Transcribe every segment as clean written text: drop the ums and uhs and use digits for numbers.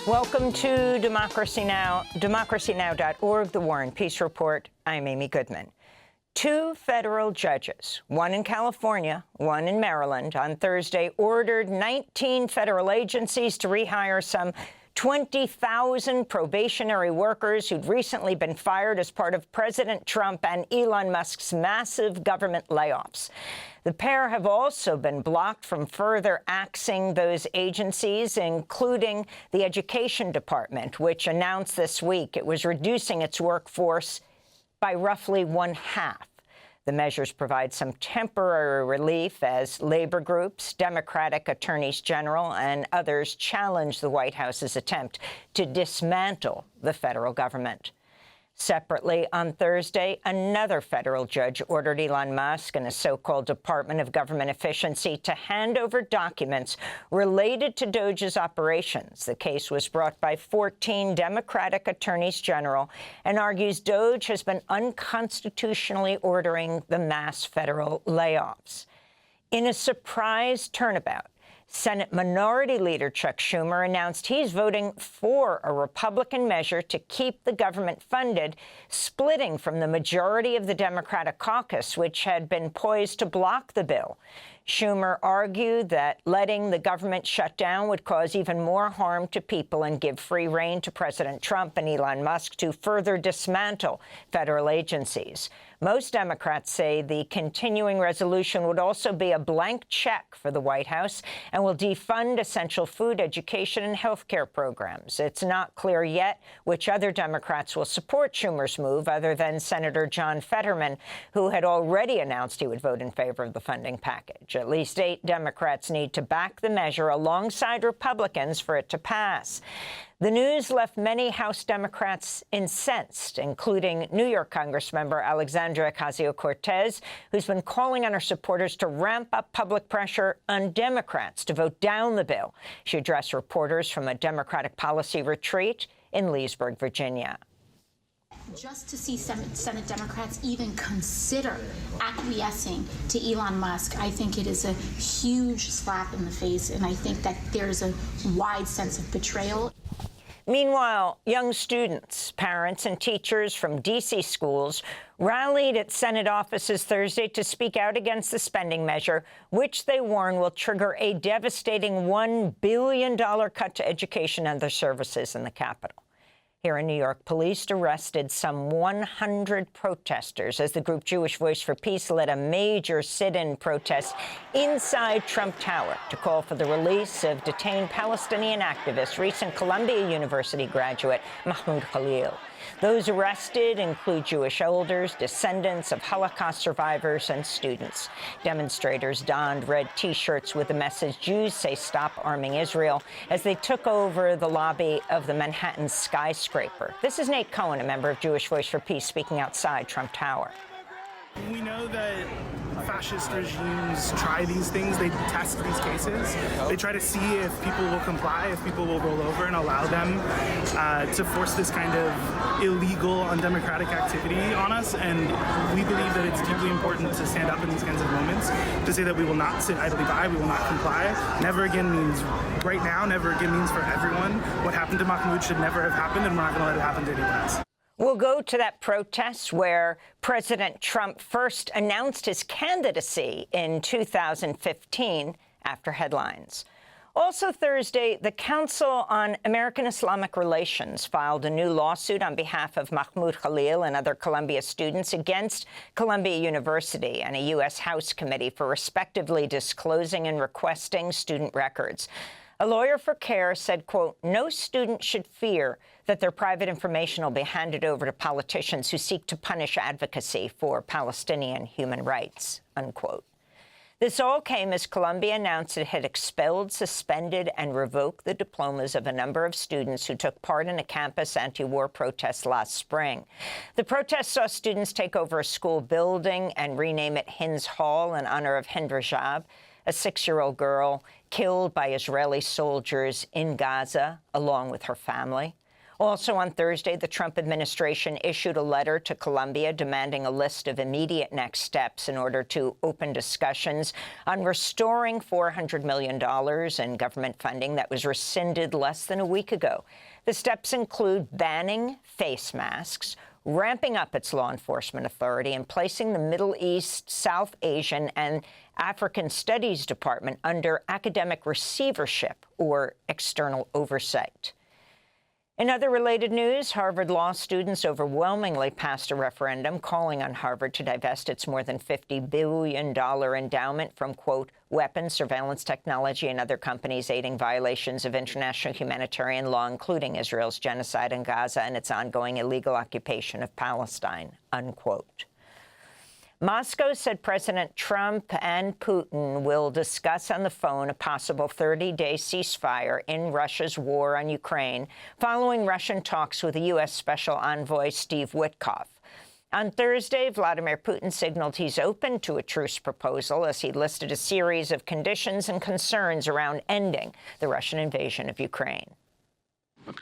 Welcome to Democracy Now!, democracynow.org, The War and Peace Report. I'm Amy Goodman. Two federal judges, one in California, one in Maryland, on Thursday ordered 19 federal agencies to rehire some 20,000 probationary workers who'd recently been fired as part of President Trump and Elon Musk's massive government layoffs. The pair have also been blocked from further axing those agencies, including the Education Department, which announced this week it was reducing its workforce by roughly one-half. The measures provide some temporary relief as labor groups, Democratic attorneys general, and others challenge the White House's attempt to dismantle the federal government. Separately, on Thursday, another federal judge ordered Elon Musk and a so-called Department of Government Efficiency to hand over documents related to Doge's operations. The case was brought by 14 Democratic attorneys general and argues Doge has been unconstitutionally ordering the mass federal layoffs. In a surprise turnabout, Senate Minority Leader Chuck Schumer announced he's voting for a Republican measure to keep the government funded, splitting from the majority of the Democratic caucus, which had been poised to block the bill. Schumer argued that letting the government shut down would cause even more harm to people and give free rein to President Trump and Elon Musk to further dismantle federal agencies. Most Democrats say the continuing resolution would also be a blank check for the White House and will defund essential food, education, and health care programs. It's not clear yet which other Democrats will support Schumer's move, other than Senator John Fetterman, who had already announced he would vote in favor of the funding package. At least 8 Democrats need to back the measure alongside Republicans for it to pass. The news left many House Democrats incensed, including New York Congressmember Alexandria Ocasio-Cortez, who's been calling on her supporters to ramp up public pressure on Democrats to vote down the bill. She addressed reporters from a Democratic policy retreat in Leesburg, Virginia. Just to see Senate Democrats even consider acquiescing to Elon Musk, I think it is a huge slap in the face, and I think that there's a wide sense of betrayal. Meanwhile, young students, parents, and teachers from D.C. schools rallied at Senate offices Thursday to speak out against the spending measure, which they warn will trigger a devastating $1 billion cut to education and other services in the Capitol. Here in New York, police arrested some 100 protesters as the group Jewish Voice for Peace led a major sit-in protest inside Trump Tower to call for the release of detained Palestinian activist, recent Columbia University graduate Mahmoud Khalil. Those arrested include Jewish elders, descendants of Holocaust survivors, and students. Demonstrators donned red T-shirts with the message, "Jews say stop arming Israel," as they took over the lobby of the Manhattan skyscraper. This is Nate Cohen, a member of Jewish Voice for Peace, speaking outside Trump Tower. We know that fascist regimes try these things. They test these cases. They try to see if people will comply, if people will roll over and allow them to force this kind of illegal, undemocratic activity on us. And we believe that it's deeply important to stand up in these kinds of moments, to say that we will not sit idly by, we will not comply. Never again means right now, never again means for everyone. What happened to Mahmoud should never have happened, and we're not going to let it happen to anyone else. We'll go to that protest where President Trump first announced his candidacy in 2015 after headlines. Also Thursday, the Council on American Islamic Relations filed a new lawsuit on behalf of Mahmoud Khalil and other Columbia students against Columbia University and a U.S. House committee for respectively disclosing and requesting student records. A lawyer for CARE said, quote, "No student should fear that their private information will be handed over to politicians who seek to punish advocacy for Palestinian human rights," unquote. This all came as Columbia announced it had expelled, suspended, and revoked the diplomas of a number of students who took part in a campus anti-war protest last spring. The protest saw students take over a school building and rename it Hinds Hall in honor of Hind Rajab, a 6-year-old girl killed by Israeli soldiers in Gaza, along with her family. Also on Thursday, the Trump administration issued a letter to Colombia demanding a list of immediate next steps in order to open discussions on restoring $400 million in government funding that was rescinded less than a week ago. The steps include banning face masks, ramping up its law enforcement authority, and placing the Middle East, South Asian, and African Studies Department under academic receivership or external oversight. In other related news, Harvard law students overwhelmingly passed a referendum calling on Harvard to divest its more than $50 billion endowment from, quote, weapons, surveillance technology, and other companies aiding violations of international humanitarian law, including Israel's genocide in Gaza and its ongoing illegal occupation of Palestine, unquote. Moscow said President Trump and Putin will discuss on the phone a possible 30-day ceasefire in Russia's war on Ukraine, following Russian talks with the U.S. Special Envoy Steve Witkoff. On Thursday, Vladimir Putin signaled he's open to a truce proposal as he listed a series of conditions and concerns around ending the Russian invasion of Ukraine. But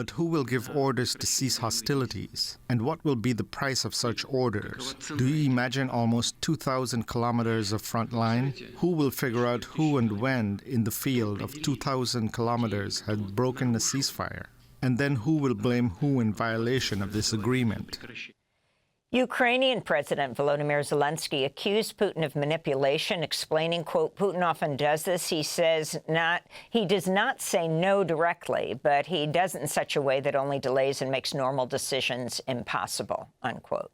who will give orders to cease hostilities? And what will be the price of such orders? Do you imagine almost 2,000 kilometers of front line? Who will figure out who and when in the field of 2,000 kilometers had broken the ceasefire? And then who will blame who in violation of this agreement? Ukrainian President Volodymyr Zelensky accused Putin of manipulation, explaining, quote, Putin often does this. He says he does not say no directly, but he does it in such a way that only delays and makes normal decisions impossible, unquote.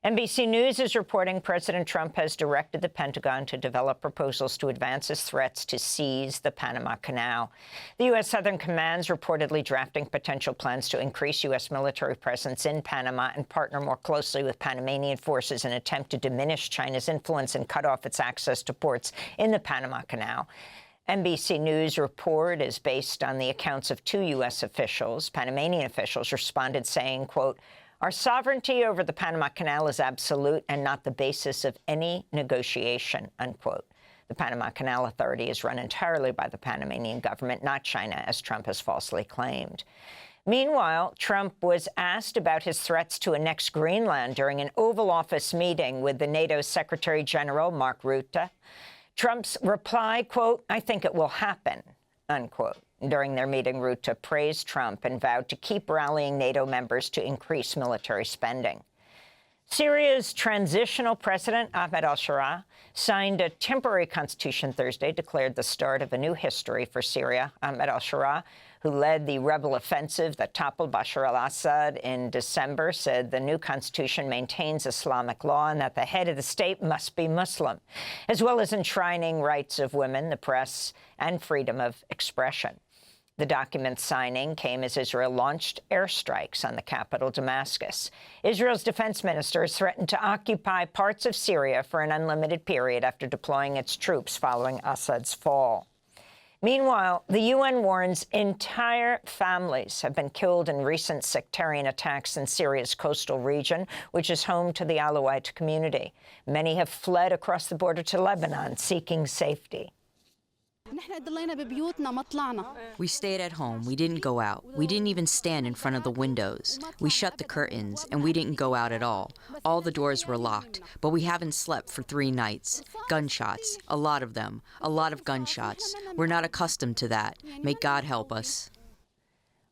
NBC News is reporting President Trump has directed the Pentagon to develop proposals to advance his threats to seize the Panama Canal. The U.S. Southern Command's reportedly drafting potential plans to increase U.S. military presence in Panama and partner more closely with Panamanian forces in an attempt to diminish China's influence and cut off its access to ports in the Panama Canal. NBC News report is based on the accounts of two U.S. officials. Panamanian officials responded saying, quote, our sovereignty over the Panama Canal is absolute and not the basis of any negotiation, unquote. The Panama Canal Authority is run entirely by the Panamanian government, not China, as Trump has falsely claimed. Meanwhile, Trump was asked about his threats to annex Greenland during an Oval Office meeting with the NATO Secretary General, Mark Rutte. Trump's reply, quote, I think it will happen, unquote. During their meeting, Rutte praised Trump and vowed to keep rallying NATO members to increase military spending. Syria's transitional president, Ahmed al-Sharaa, signed a temporary constitution Thursday, declared the start of a new history for Syria. Ahmed al-Sharaa, who led the rebel offensive that toppled Bashar al-Assad in December, said the new constitution maintains Islamic law and that the head of the state must be Muslim, as well as enshrining rights of women, the press, and freedom of expression. The document signing came as Israel launched airstrikes on the capital, Damascus. Israel's defense minister has threatened to occupy parts of Syria for an unlimited period after deploying its troops following Assad's fall. Meanwhile, the UN warns entire families have been killed in recent sectarian attacks in Syria's coastal region, which is home to the Alawite community. Many have fled across the border to Lebanon, seeking safety. We stayed at home. We didn't go out. We didn't even stand in front of the windows. We shut the curtains, and we didn't go out at all. All the doors were locked, but we haven't slept for 3 nights. Gunshots, a lot of them, a lot of gunshots. We're not accustomed to that. May God help us.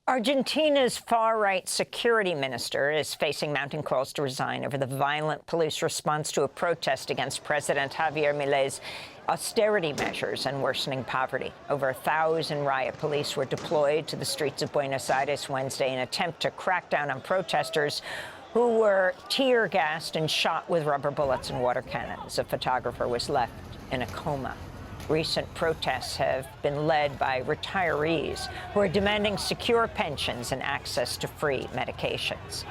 Argentina's far-right security minister is facing mounting calls to resign over the violent police response to a protest against President Javier Milei's austerity measures and worsening poverty. Over 1,000 riot police were deployed to the streets of Buenos Aires Wednesday in an attempt to crack down on protesters who were tear-gassed and shot with rubber bullets and water cannons. A photographer was left in a coma. Recent protests have been led by retirees who are demanding secure pensions and access to free medications.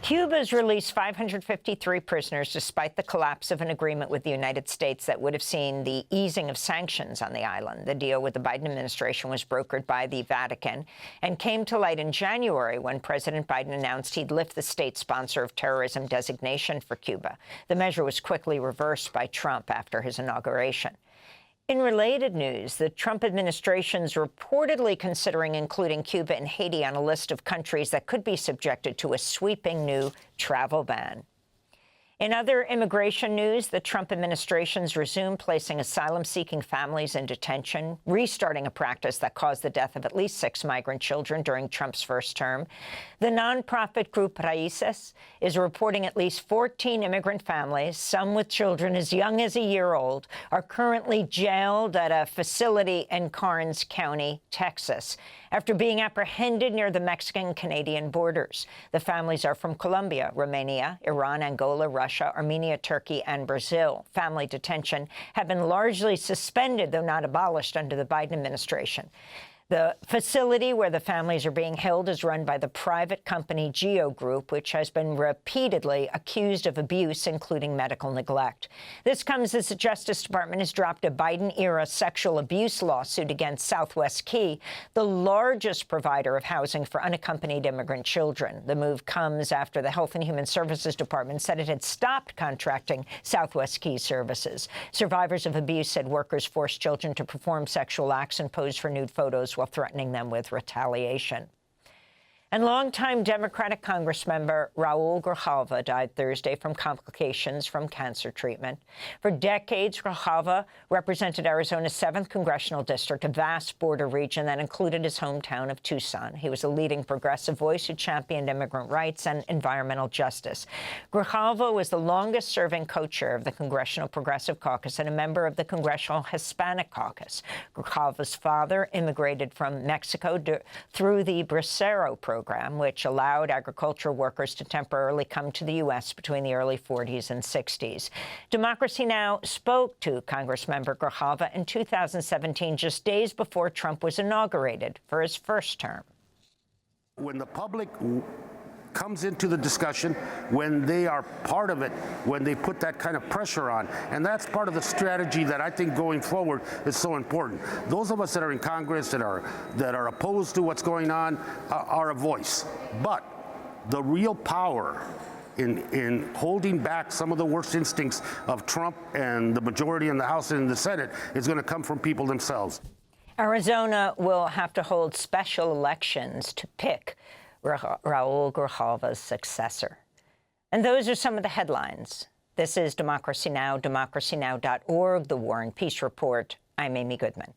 Cuba's released 553 prisoners despite the collapse of an agreement with the United States that would have seen the easing of sanctions on the island. The deal with the Biden administration was brokered by the Vatican and came to light in January when President Biden announced he'd lift the state sponsor of terrorism designation for Cuba. The measure was quickly reversed by Trump after his inauguration. In related news, the Trump administration's reportedly considering including Cuba and Haiti on a list of countries that could be subjected to a sweeping new travel ban. In other immigration news, the Trump administration's resumed placing asylum-seeking families in detention, restarting a practice that caused the death of at least 6 migrant children during Trump's first term. The nonprofit group Raíces is reporting at least 14 immigrant families, some with children as young as a year old, are currently jailed at a facility in Karnes County, Texas, after being apprehended near the Mexican-Canadian borders. The families are from Colombia, Romania, Iran, Angola, Russia, Armenia, Turkey, and Brazil. Family detention had been largely suspended, though not abolished, under the Biden administration. The facility where the families are being held is run by the private company Geo Group, which has been repeatedly accused of abuse, including medical neglect. This comes as the Justice Department has dropped a Biden-era sexual abuse lawsuit against Southwest Key, the largest provider of housing for unaccompanied immigrant children. The move comes after the Health and Human Services Department said it had stopped contracting Southwest Key services. Survivors of abuse said workers forced children to perform sexual acts and pose for nude photos while threatening them with retaliation. And longtime Democratic Congressmember Raul Grijalva died Thursday from complications from cancer treatment. For decades, Grijalva represented Arizona's 7th congressional district, a vast border region that included his hometown of Tucson. He was a leading progressive voice who championed immigrant rights and environmental justice. Grijalva was the longest-serving co-chair of the Congressional Progressive Caucus and a member of the Congressional Hispanic Caucus. Grijalva's father immigrated from Mexico through the Bracero program, which allowed agricultural workers to temporarily come to the U.S. between the early 40s and 60s. Democracy Now! Spoke to Congressmember Grijalva in 2017, just days before Trump was inaugurated for his first term. When the public comes into the discussion, when they are part of it, when they put that kind of pressure on. And that's part of the strategy that I think going forward is so important. Those of us that are in Congress that are opposed to what's going on are a voice. But the real power in holding back some of the worst instincts of Trump and the majority in the House and in the Senate is going to come from people themselves. Arizona will have to hold special elections to pick Raul Grijalva's successor. And those are some of the headlines. This is Democracy Now!, democracynow.org, The War and Peace Report. I'm Amy Goodman.